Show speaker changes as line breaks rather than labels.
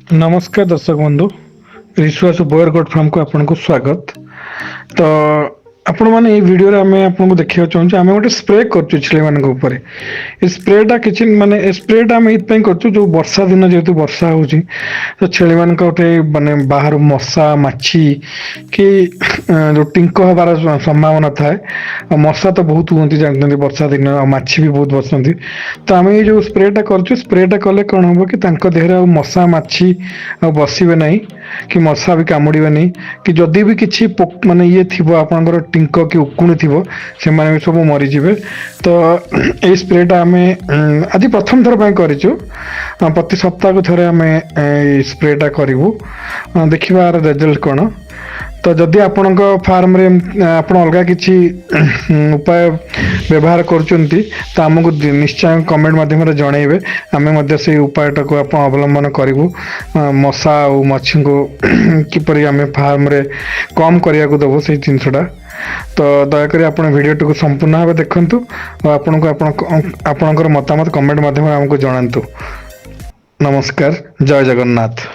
नमस्कार दर्शक बंधु ऋषिवास बोयरगढ़ फार्म को आपको स्वागत। तो आपण मैंने ये वीडियो रे आमे आपको देखा चाहूँ आम गोटे स्प्रे कर छेली मान स्प्रेटा कि माने स्प्रेटा आम ये कर जो वर्षा दिन जेहेतु वर्षा हो तो छेली मान गोटे माने बाहर मशा माछी कि जो टिंक हबार संभावना थाए मशा तो बहुत हूँ जानते वर्षा दिन माछी भी बहुत बसती। तो आम ये जो स्प्रेटा कर स्प्रेटा कले कौन हम कि देहरे मशा माछी बसवे ना कि मशा भी कामुड़े नहीं कि जदि भी किसी माने ये थी आपंकर टिंक कि उकुणी थी से भी सब मरीजे। तो ये स्प्रेटा आम आज प्रथम थर कर प्रति सप्ताह को थे आम स्प्रेटा करूँ देखा रिजल्ट कौन। तो जदि आपण फार्म रे आपण अलग किसी उपाय व्यवहार कर आमको निश्चय कमेंट माध्यम जनइबे आम से उपाय टाक अवलंबन करूँ मशा और मच्छी को किपर आम फार्म रे कम करने को देव से जिनसटा। तो दयाकोरी आप वीडियो टी संपूर्ण भाव देखु आपणकर मतामत कमेंट माध्यम आमको जनातु। नमस्कार, जय जगन्नाथ।